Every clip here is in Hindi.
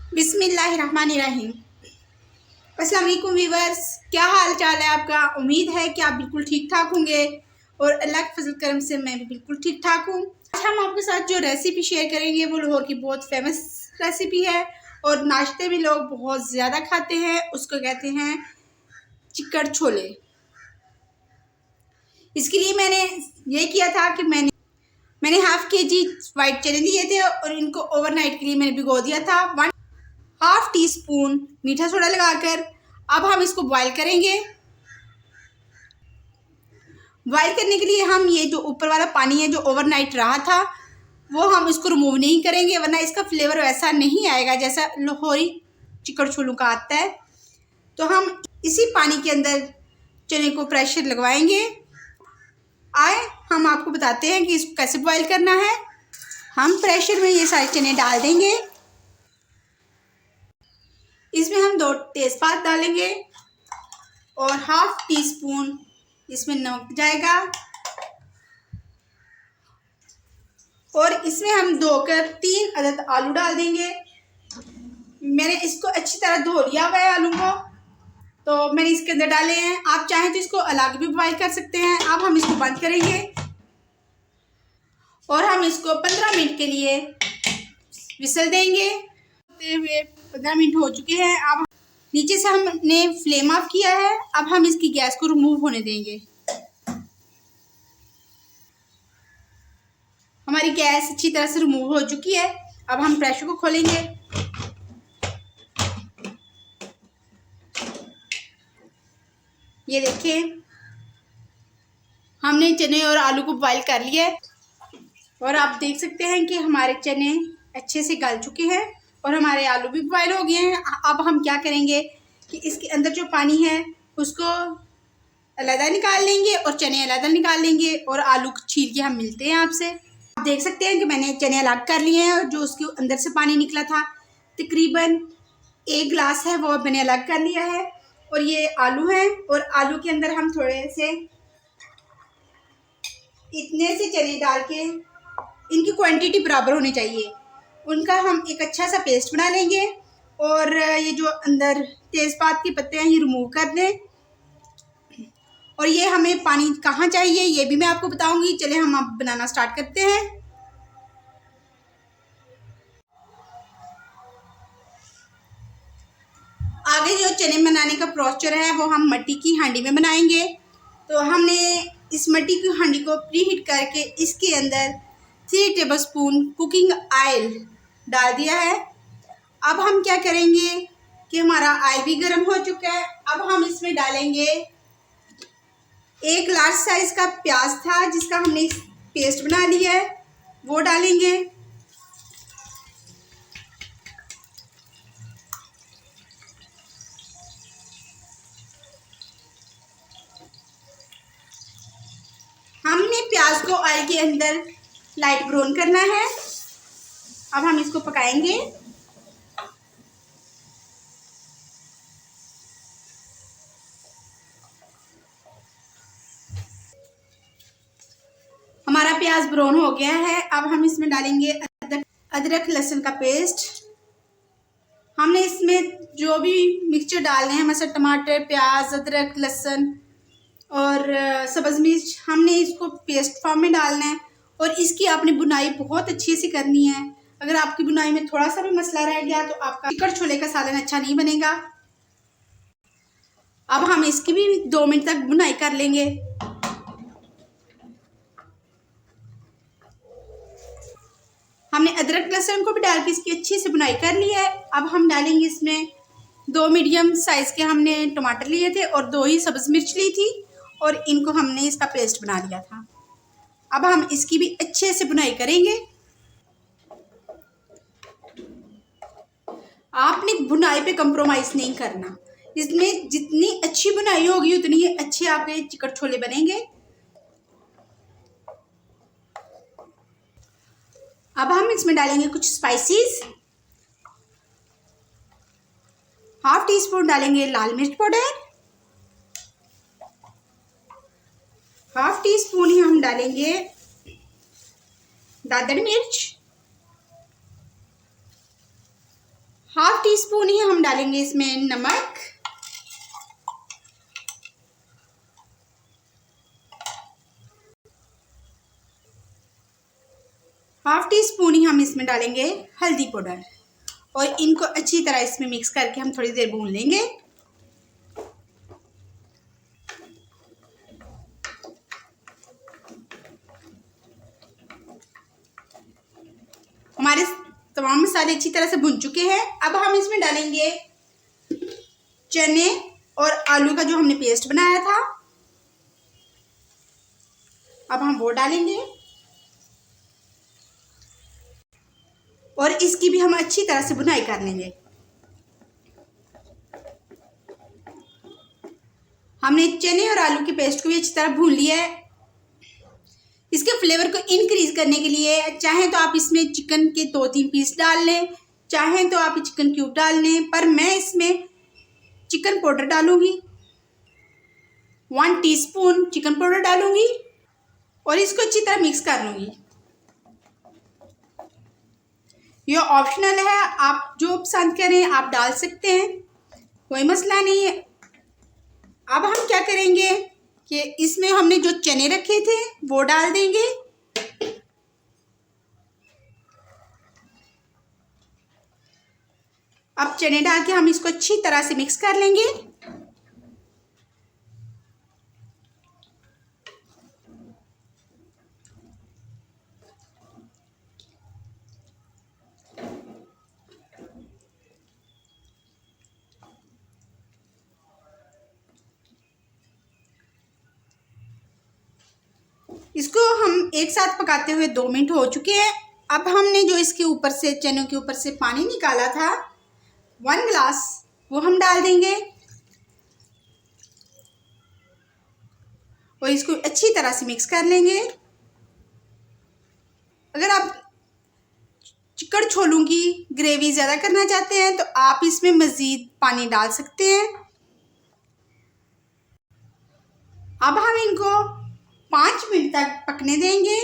बिस्मिल्लाहिर्रहमानिर्रहीम। अस्सलाम वालेकुम व्यूअर्स, क्या हाल चाल है आपका। उम्मीद है कि आप बिल्कुल ठीक ठाक होंगे और अल्लाह के फजल करम से मैं भी बिल्कुल ठीक ठाक हूँ। आज हम आपके साथ जो रेसिपी शेयर करेंगे वो लाहौर की बहुत फेमस रेसिपी है और नाश्ते में लोग बहुत ज़्यादा खाते हैं। उसको कहते हैं चिकन छोले। इसके लिए मैंने ये किया था कि मैंने हाफ केजी वाइट चने लिए थे और इनको ओवरनाइट के लिए मैंने भिगो दिया था। 1/2 टीस्पून मीठा सोडा लगाकर अब हम इसको बॉईल करेंगे। बॉईल करने के लिए हम ये जो ऊपर वाला पानी है जो ओवरनाइट रहा था वो हम इसको रिमूव नहीं करेंगे, वरना इसका फ्लेवर वैसा नहीं आएगा जैसा लाहौरी चिकन छोलों का आता है। तो हम इसी पानी के अंदर चने को प्रेशर लगवाएंगे। आए हम आपको बताते हैं कि इसको कैसे बॉईल करना है। हम प्रेशर में ये सारे चने डाल देंगे। इसमें हम 2 तेज़पात डालेंगे और 1/2 टीस्पून इसमें नमक जाएगा और इसमें हम धोकर 3 अदद आलू डाल देंगे। मैंने इसको अच्छी तरह धो लिया हुआ है आलू को, तो मैंने इसके अंदर डाले हैं। आप चाहें तो इसको अलग भी बॉईल कर सकते हैं। अब हम इसको बंद करेंगे और हम इसको 15 मिनट के लिए विसल देंगे। 15 मिनट हो चुके हैं। अब नीचे से हमने फ्लेम ऑफ किया है। अब हम इसकी गैस को रिमूव होने देंगे। हमारी गैस अच्छी तरह से रिमूव हो चुकी है। अब हम प्रेशर को खोलेंगे। ये देखिए, हमने चने और आलू को बॉईल कर लिया है और आप देख सकते हैं कि हमारे चने अच्छे से गल चुके हैं और हमारे आलू भी बॉईल हो गए हैं। अब हम क्या करेंगे कि इसके अंदर जो पानी है उसको अलग निकाल लेंगे और चने अलग निकाल लेंगे और आलू छील के हम मिलते हैं आपसे। आप देख सकते हैं कि मैंने चने अलग कर लिए हैं और जो उसके अंदर से पानी निकला था तकरीबन 1 गिलास है वो मैंने अलग कर लिया है। और ये आलू हैं और आलू के अंदर हम थोड़े से इतने से चने डाल के, इनकी क्वांटिटी बराबर होनी चाहिए, उनका हम एक अच्छा सा पेस्ट बना लेंगे। और ये जो अंदर तेज़पात के पत्ते हैं ये रिमूव कर दें। और ये हमें पानी कहाँ चाहिए ये भी मैं आपको बताऊंगी। चले हम अब बनाना स्टार्ट करते हैं। आगे जो चने बनाने का प्रोसीजर है वो हम मिट्टी की हांडी में बनाएंगे। तो हमने इस मिट्टी की हांडी को प्री हीट करके इसके अंदर 3 टेबलस्पून कुकिंग ऑयल डाल दिया है। अब हम क्या करेंगे कि हमारा ऑयल भी गर्म हो चुका है। अब हम इसमें डालेंगे 1 लार्ज साइज का प्याज था जिसका हमने पेस्ट बना लिया है, वो डालेंगे। हमने प्याज को ऑयल के अंदर लाइट ब्राउन करना है। अब हम इसको पकाएंगे। हमारा प्याज ब्राउन हो गया है। अब हम इसमें डालेंगे अदरक लहसुन का पेस्ट। हमने इसमें जो भी मिक्सचर डालने हैं मतलब टमाटर, प्याज, अदरक, लहसुन और सब्ज़ मिर्च, हमने इसको पेस्ट फॉर्म में डालना है। और इसकी आपने बुनाई बहुत अच्छी से करनी है। अगर आपकी बुनाई में थोड़ा सा भी मसला रह गया तो आपका चिकन छोले का सालन अच्छा नहीं बनेगा। अब हम इसकी भी 2 मिनट तक बुनाई कर लेंगे। हमने अदरक लहसुन को भी डाल के इसकी अच्छी से बुनाई कर ली है। अब हम डालेंगे इसमें 2 मीडियम साइज़ के हमने टमाटर लिए थे और 2 ही सब्ज़ मिर्च ली थी और इनको हमने इसका पेस्ट बना लिया था। अब हम इसकी भी अच्छे से बुनाई करेंगे। आपने बुनाई पे कंप्रोमाइज़ नहीं करना। इसमें जितनी अच्छी बुनाई होगी उतनी ही अच्छे आपके चिकन छोले बनेंगे। अब हम इसमें डालेंगे कुछ स्पाइसेस। 1/2 टीस्पून डालेंगे लाल मिर्च पाउडर। 1/2 टीस्पून ही हम डालेंगे दादड़ मिर्च। हाफ टी स्पून ही हम डालेंगे इसमें नमक। हाफ टी स्पून ही हम इसमें डालेंगे हल्दी पाउडर और इनको अच्छी तरह इसमें मिक्स करके हम थोड़ी देर भून लेंगे। हमारे तमाम मसाले अच्छी तरह से भुन चुके हैं। अब हम इसमें डालेंगे चने और आलू का जो हमने पेस्ट बनाया था, अब हम वो डालेंगे और इसकी भी हम अच्छी तरह से भुनाई कर लेंगे। हमने चने और आलू के पेस्ट को भी अच्छी तरह भून लिया है। इसके फ्लेवर को इंक्रीज करने के लिए चाहें तो आप इसमें चिकन के 2-3 पीस डाल लें, चाहें तो आप चिकन क्यूब डाल लें, पर मैं इसमें चिकन पाउडर डालूंगी। 1 टीस्पून चिकन पाउडर डालूंगी और इसको अच्छी तरह मिक्स कर लूंगी। ये ऑप्शनल है, आप जो पसंद करें आप डाल सकते हैं, कोई मसला नहीं है। अब हम क्या करेंगे कि इसमें हमने जो चने रखे थे वो डाल देंगे। अब चने डाल के हम इसको अच्छी तरह से मिक्स कर लेंगे। इसको हम एक साथ पकाते हुए 2 मिनट हो चुके हैं। अब हमने जो इसके ऊपर से चनों के ऊपर से पानी निकाला था 1 गिलास, वो हम डाल देंगे और इसको अच्छी तरह से मिक्स कर लेंगे। अगर आप चिकन छोलों की ग्रेवी ज़्यादा करना चाहते हैं तो आप इसमें मज़ीद पानी डाल सकते हैं। अब हम इनको 5 मिनट तक पकने देंगे।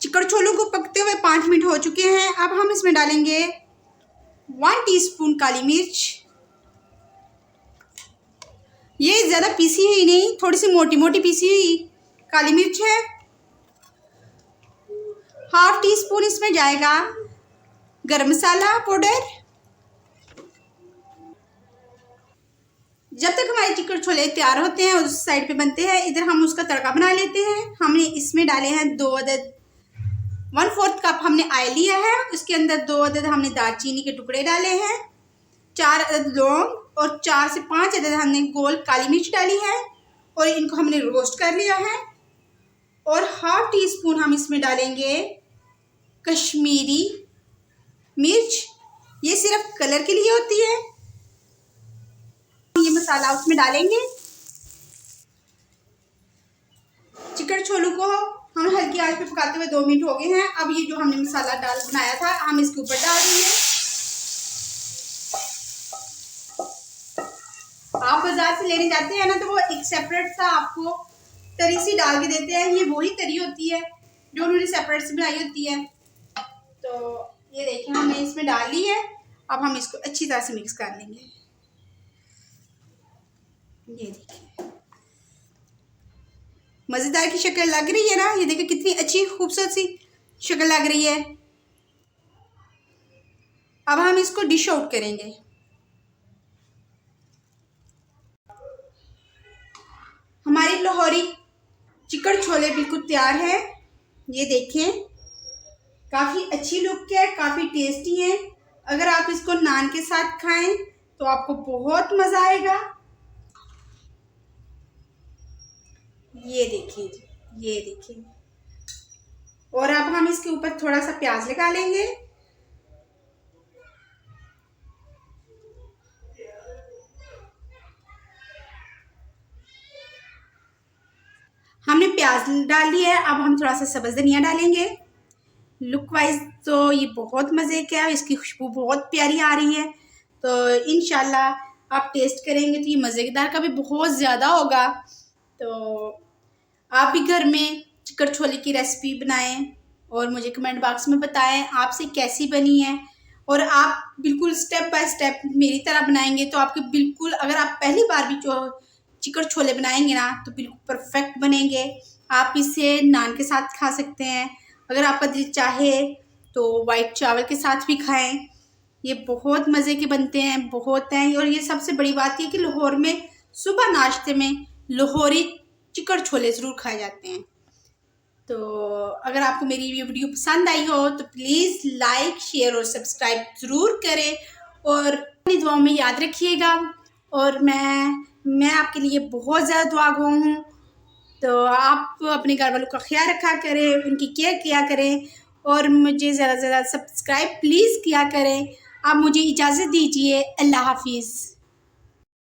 चिकन छोलों को पकते हुए 5 मिनट हो चुके हैं। अब हम इसमें डालेंगे 1 टीस्पून काली मिर्च। ये ज़्यादा पीसी हुई नहीं, थोड़ी सी मोटी मोटी पीसी हुई काली मिर्च है। हाफ टी स्पून इसमें जाएगा गरम मसाला पाउडर। जब तक हमारे चिकन छोले तैयार होते हैं उस साइड पे बनते हैं, इधर हम उसका तड़का बना लेते हैं। हमने इसमें डाले हैं 1/4 कप हमने ऑयल लिया है, उसके अंदर 2 अदद हमने दालचीनी के टुकड़े डाले हैं, 4 अदद लौंग और 4 से 5 अदद हमने गोल काली मिर्च डाली है और इनको हमने रोस्ट कर लिया है। और हाफ टी स्पून हम इसमें डालेंगे कश्मीरी मिर्च, ये सिर्फ कलर के लिए होती है। ये मसाला उसमें डालेंगे। चिकन छोलों को हम हल्की आंच पे पकाते हुए 2 मिनट हो गए हैं। अब ये जो हमने मसाला बनाया था हम इसके ऊपर डाल देंगे। आप बाजार से लेने जाते हैं ना तो वो एक सेपरेट सा आपको तरी सी डाल के देते हैं, ये वही तरी होती है जो उन्होंने सेपरेट से बनाई होती है। तो ये देखिए हमने इसमें डाल ली है। अब हम इसको अच्छी तरह से मिक्स कर लेंगे। ये देखिए मज़ेदार की शक्ल लग रही है ना, ये देखिए कितनी अच्छी खूबसूरत सी शक्ल लग रही है। अब हम इसको डिश आउट करेंगे। हमारी लाहौरी चिकन छोले बिल्कुल तैयार है। ये देखें काफ़ी अच्छी लुक है, काफ़ी टेस्टी है। अगर आप इसको नान के साथ खाएं तो आपको बहुत मज़ा आएगा। ये देखिए, ये देखिए। और अब हम इसके ऊपर थोड़ा सा प्याज लगा लेंगे। हमने प्याज डाल दिया है, अब हम थोड़ा सा सब्ज़ धनिया डालेंगे। लुक वाइज तो ये बहुत मज़े का है, इसकी खुशबू बहुत प्यारी आ रही है। तो इंशाल्लाह आप टेस्ट करेंगे तो ये मज़ेदार का भी बहुत ज़्यादा होगा। तो आप भी घर में चिकन छोले की रेसिपी बनाएं और मुझे कमेंट बॉक्स में बताएं आपसे कैसी बनी है। और आप बिल्कुल स्टेप बाय स्टेप मेरी तरह बनाएंगे तो आपके बिल्कुल, अगर आप पहली बार भी चिकन छोले बनाएंगे ना तो बिल्कुल परफेक्ट बनेंगे। आप इसे नान के साथ खा सकते हैं, अगर आपका दिल चाहे तो वाइट चावल के साथ भी खाएं। ये बहुत मज़े के बनते हैं, बहुत हैं। और ये सबसे बड़ी बात ये कि लाहौर में सुबह नाश्ते में लाहौरी चिकन छोले ज़रूर खाए जाते हैं। तो अगर आपको मेरी ये वीडियो पसंद आई हो तो प्लीज़ लाइक, शेयर और सब्सक्राइब ज़रूर करें और अपनी दुआओं में याद रखिएगा। और मैं आपके लिए बहुत ज़्यादा दुआ गो हूँ। तो आप अपने घर वालों का ख्याल रखा करें, उनकी केयर किया करें और मुझे ज़्यादा से ज़्यादा सब्सक्राइब प्लीज़ किया करें। आप मुझे इजाज़त दीजिए। अल्लाह हाफिज़।